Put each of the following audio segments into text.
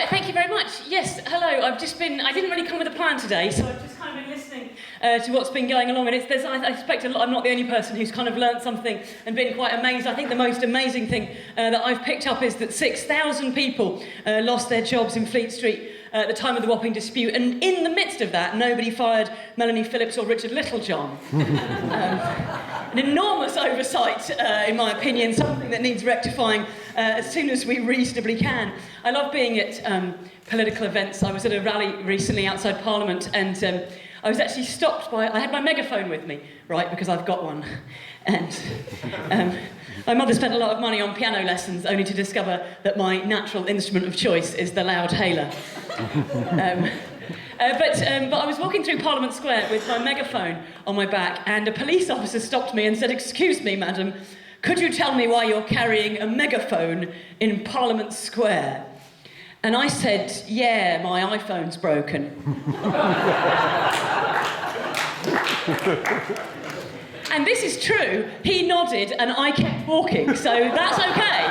Thank you very much. Yes, hello. I didn't really come with a plan today, so I've just kind of been listening to what's been going along, and I expect I'm not the only person who's kind of learnt something and been quite amazed. I think the most amazing thing that I've picked up is that 6,000 people lost their jobs in Fleet Street at the time of the Wapping Dispute, and in the midst of that, nobody fired Melanie Phillips or Richard Littlejohn. An enormous oversight, in my opinion, something that needs rectifying as soon as we reasonably can. I love being at political events. I was at a rally recently outside Parliament, and I was actually stopped by... I had my megaphone with me, right, because I've got one. And my mother spent a lot of money on piano lessons, only to discover that my natural instrument of choice is the loud hailer. But I was walking through Parliament Square with my megaphone on my back, and a police officer stopped me and said, "Excuse me, madam, could you tell me why you're carrying a megaphone in Parliament Square?" And I said, "Yeah, my iPhone's broken." And this is true. He nodded and I kept walking, so that's okay.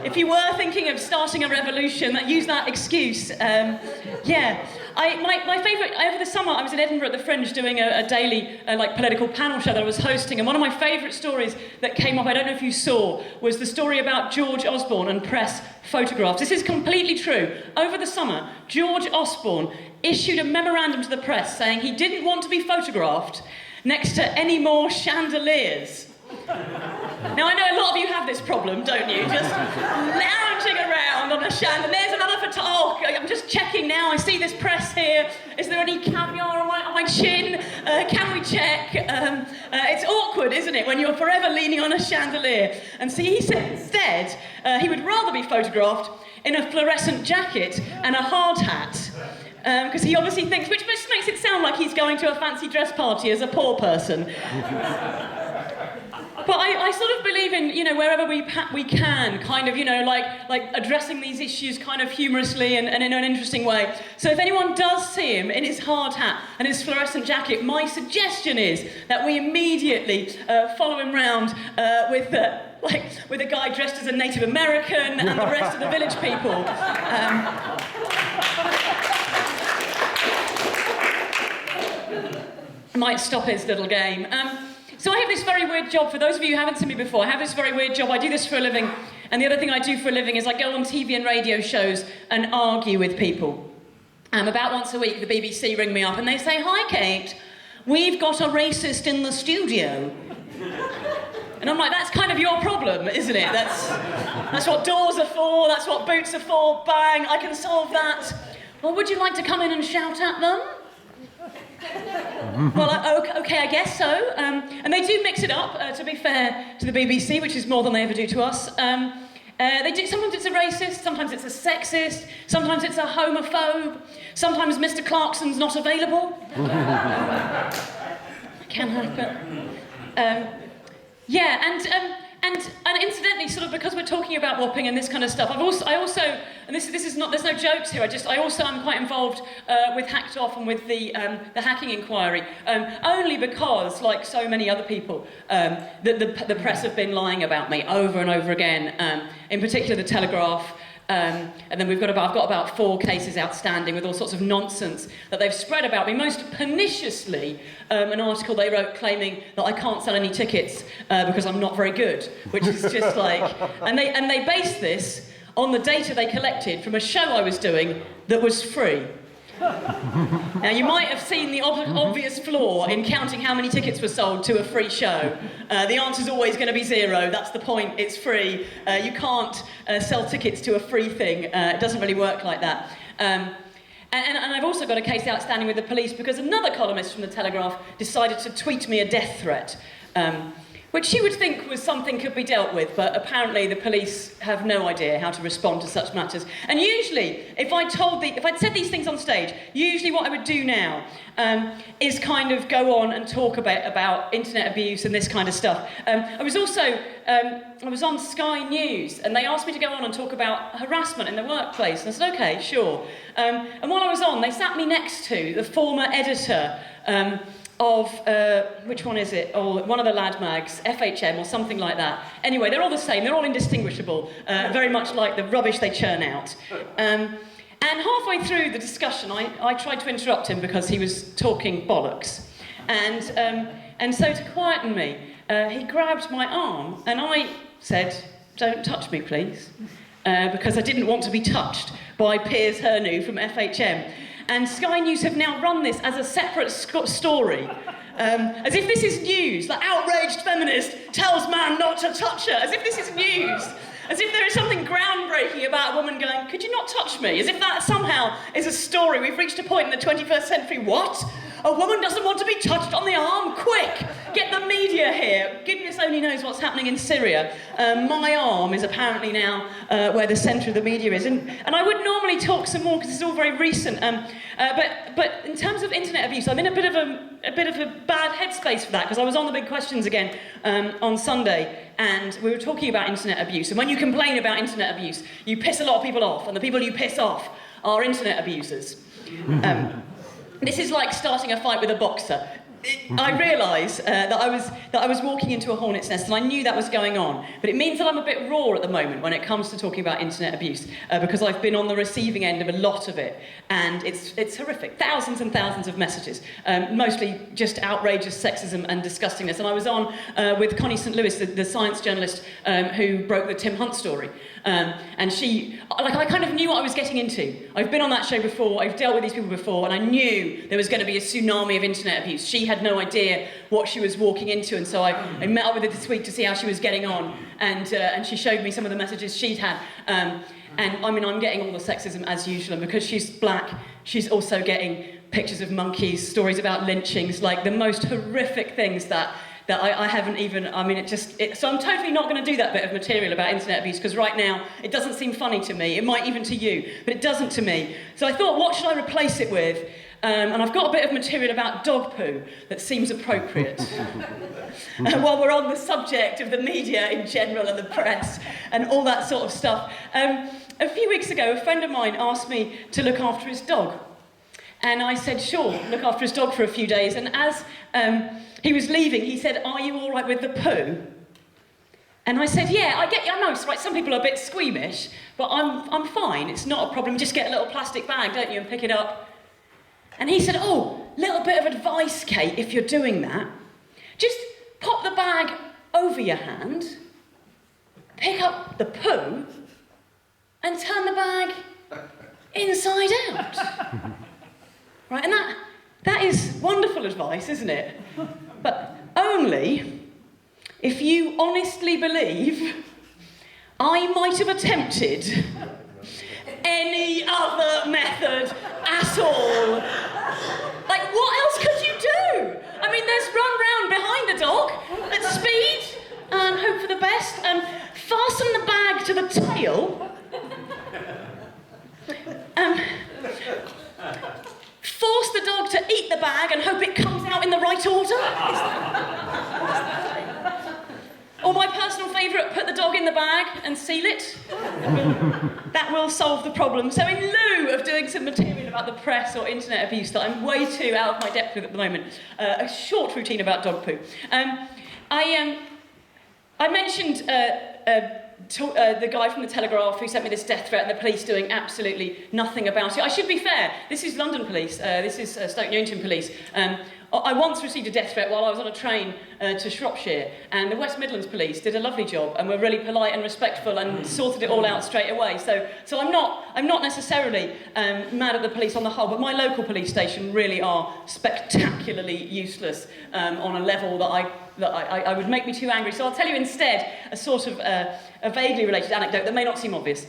If you were thinking of starting a revolution, use that excuse. Yeah. My favourite, over the summer, I was in Edinburgh at the Fringe doing a daily political panel show that I was hosting, and one of my favourite stories that came up, I don't know if you saw, was the story about George Osborne and press photographs. This is completely true. Over the summer, George Osborne issued a memorandum to the press saying he didn't want to be photographed next to any more chandeliers. Now, I know a lot of you have this problem, don't you? Just lounging around on a chandelier. There's another photo. I'm just checking now. I see this press here. Is there any caviar on my chin? Can we check? It's awkward, isn't it, when you're forever leaning on a chandelier? And so he said instead he would rather be photographed in a fluorescent jacket and a hard hat. Because he obviously thinks, which makes it sound like he's going to a fancy dress party as a poor person. But I sort of believe in, wherever we can, kind of, like addressing these issues kind of humorously and in an interesting way. So if anyone does see him in his hard hat and his fluorescent jacket, my suggestion is that we immediately follow him round with a guy dressed as a Native American and the rest of the village people. Might stop his little game. So I have this very weird job. For those of you who haven't seen me before, I have this very weird job. I do this for a living, and the other thing I do for a living is I go on TV and radio shows and argue with people. About once a week, the BBC ring me up and they say, "Hi, Kate, we've got a racist in the studio." And I'm like, that's kind of your problem, isn't it? That's what doors are for, that's what boots are for, bang, I can solve that. Well, would you like to come in and shout at them? Well, okay, I guess so. And they do mix it up, to be fair to the BBC, which is more than they ever do to us. They do. Sometimes it's a racist, sometimes it's a sexist, sometimes it's a homophobe, sometimes Mr. Clarkson's not available. Can happen. And incidentally, sort of because we're talking about Wapping and this kind of stuff, I also, and this is not, there's no jokes here. I also am quite involved with Hacked Off and with the hacking inquiry, only because, like so many other people, the press have been lying about me over and over again. In particular, the Telegraph. And then I've got about 4 cases outstanding with all sorts of nonsense that they've spread about me. Most perniciously, an article they wrote claiming that I can't sell any tickets because I'm not very good, which is just like... And they based this on the data they collected from a show I was doing that was free. Now, you might have seen the obvious flaw in counting how many tickets were sold to a free show. The answer's always going to be 0. That's the point. It's free. You can't sell tickets to a free thing. It doesn't really work like that. And I've also got a case outstanding with the police because another columnist from the Telegraph decided to tweet me a death threat. Which you would think was something could be dealt with, but apparently the police have no idea how to respond to such matters. And usually, if I'd said these things on stage, usually what I would do now is kind of go on and talk about internet abuse and this kind of stuff. I was on Sky News, and they asked me to go on and talk about harassment in the workplace, and I said, okay, sure. And while I was on, they sat me next to the former editor which one is it? Oh, one of the lad mags, FHM or something like that. Anyway, they're all the same. They're all indistinguishable, very much like the rubbish they churn out. And halfway through the discussion, I tried to interrupt him because he was talking bollocks. And so to quieten me, he grabbed my arm and I said, "Don't touch me, please," because I didn't want to be touched by Piers Hernu from FHM. And Sky News have now run this as a separate story, as if this is news. Like, outraged feminist tells man not to touch her, as if this is news. As if there is something groundbreaking about a woman going, "Could you not touch me?" As if that somehow is a story. We've reached a point in the 21st century. What? A woman doesn't want to be touched on the arm? Quick! Get the media here. Goodness only knows what's happening in Syria. My arm is apparently now where the centre of the media is. And I would normally talk some more because it's all very recent. But in terms of internet abuse, I'm in a bit of a bad headspace for that because I was on the Big Questions again on Sunday. And we were talking about internet abuse. And when you complain about internet abuse, you piss a lot of people off. And the people you piss off are internet abusers. This is like starting a fight with a boxer. I realise that I was walking into a hornet's nest and I knew that was going on. But it means that I'm a bit raw at the moment when it comes to talking about internet abuse because I've been on the receiving end of a lot of it. And it's horrific. Thousands and thousands of messages. Mostly just outrageous sexism and disgustingness. And I was on with Connie St. Louis, the science journalist who broke the Tim Hunt story. And she, I kind of knew what I was getting into. I've been on that show before, I've dealt with these people before, and I knew there was going to be a tsunami of internet abuse. She had no idea what she was walking into, and so I met up with her this week to see how she was getting on, and she showed me some of the messages she'd had. And I mean, I'm getting all the sexism as usual, and because she's black, she's also getting pictures of monkeys, stories about lynchings, like the most horrific things that I haven't even, I mean, so I'm totally not going to do that bit of material about internet abuse, because right now, it doesn't seem funny to me. It might even to you, but it doesn't to me. So I thought, what should I replace it with? And I've got a bit of material about dog poo that seems appropriate. While we're on the subject of the media in general and the press and all that sort of stuff. A few weeks ago, a friend of mine asked me to look after his dog. And I said, sure, look after his dog for a few days. And as he was leaving, he said, "Are you all right with the poo?" And I said, yeah, I know, right, some people are a bit squeamish, but I'm fine, it's not a problem. Just get a little plastic bag, don't you, and pick it up. And he said, "Oh, little bit of advice, Kate, if you're doing that. Just pop the bag over your hand, pick up the poo, and turn the bag inside out." Right, and that is wonderful advice, isn't it? But only if you honestly believe I might have attempted any other method at all. Like, what else could you do? I mean, there's run round behind the dog at speed and hope for the best and fasten the bag to the tail. Force the dog to eat the bag and hope it comes out in the right order. Or my personal favourite, put the dog in the bag and seal it. That will solve the problem. So in lieu of doing some material about the press or internet abuse that I'm way too out of my depth with at the moment, a short routine about dog poo. I mentioned the guy from the Telegraph who sent me this death threat and the police doing absolutely nothing about it. I should be fair, this is London police, this is Stoke Newington police. I once received a death threat while I was on a train to Shropshire, and the West Midlands police did a lovely job and were really polite and respectful and sorted it all out straight away. So I'm not necessarily mad at the police on the whole, but my local police station really are spectacularly useless on a level that I would make me too angry. So I'll tell you instead a sort of a vaguely related anecdote that may not seem obvious.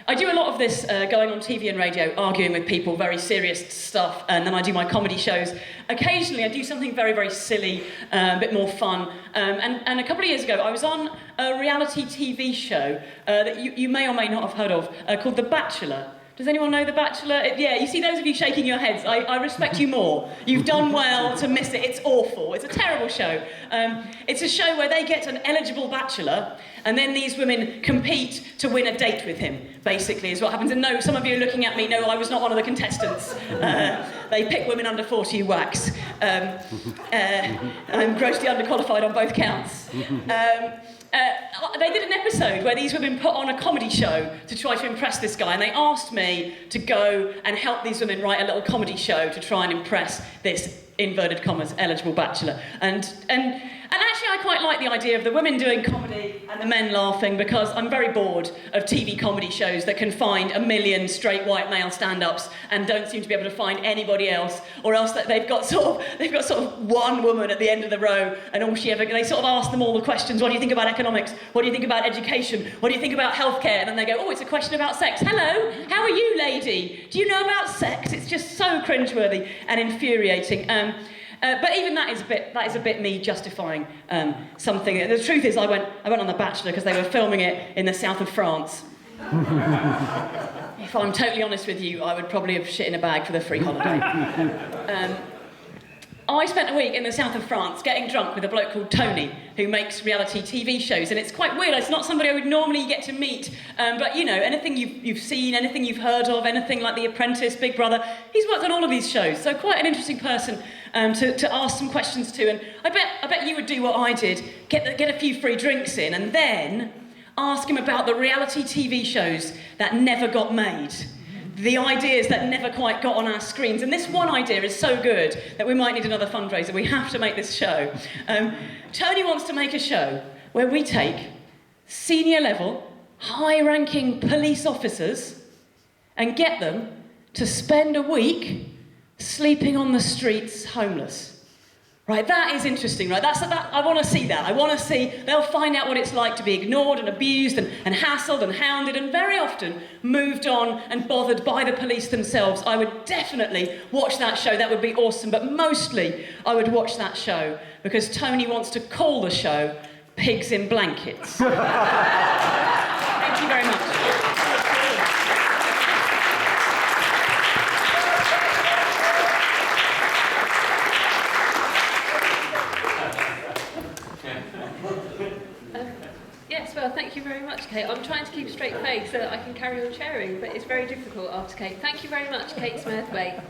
I do a lot of this going on TV and radio, arguing with people, very serious stuff, and then I do my comedy shows. Occasionally I do something very, very silly, a bit more fun. And a couple of years ago I was on a reality TV show that you may or may not have heard of, called The Bachelor. Does anyone know The Bachelor? Yeah, you see those of you shaking your heads, I respect you more. You've done well to miss it. It's awful. It's a terrible show. It's a show where they get an eligible bachelor, and then these women compete to win a date with him, basically, is what happens. And no, some of you are looking at me, no, I was not one of the contestants. They pick women under 40 who wax. I'm grossly underqualified on both counts. They did an episode where these women put on a comedy show to try to impress this guy, and they asked me to go and help these women write a little comedy show to try and impress this, inverted commas, eligible bachelor. And actually I quite like the idea of the women doing comedy and the men laughing, because I'm very bored of TV comedy shows that can find a million straight white male stand-ups and don't seem to be able to find anybody else, or else that they've got sort of one woman at the end of the row, and they sort of ask them all the questions. What do you think about economics? What do you think about education? What do you think about healthcare? And then they go, oh, it's a question about sex. Hello, how are you, lady? Do you know about sex? It's just so cringeworthy and infuriating. But even that is a bit me justifying something. The truth is, I went on The Bachelor because they were filming it in the south of France. If I'm totally honest with you, I would probably have shit in a bag for the free holiday. I spent a week in the south of France getting drunk with a bloke called Tony, who makes reality TV shows, and it's quite weird. It's not somebody I would normally get to meet, but you know, anything you've seen, anything you've heard of, anything like The Apprentice, Big Brother, he's worked on all of these shows, so quite an interesting person to ask some questions to. And I bet you would do what I did, get a few free drinks in, and then ask him about the reality TV shows that never got made. The ideas that never quite got on our screens. And this one idea is so good that we might need another fundraiser. We have to make this show. Tony wants to make a show where we take senior level, high-ranking police officers and get them to spend a week sleeping on the streets homeless. Right, that is interesting, right? I want to see that. I want to see, they'll find out what it's like to be ignored and abused and hassled and hounded and very often moved on and bothered by the police themselves. I would definitely watch that show. That would be awesome. But mostly, I would watch that show because Tony wants to call the show Pigs in Blankets. Thank you very much. Well, thank you very much, Kate. I'm trying to keep a straight face so that I can carry on sharing, but it's very difficult after Kate. Thank you very much, Kate Smurthwaite.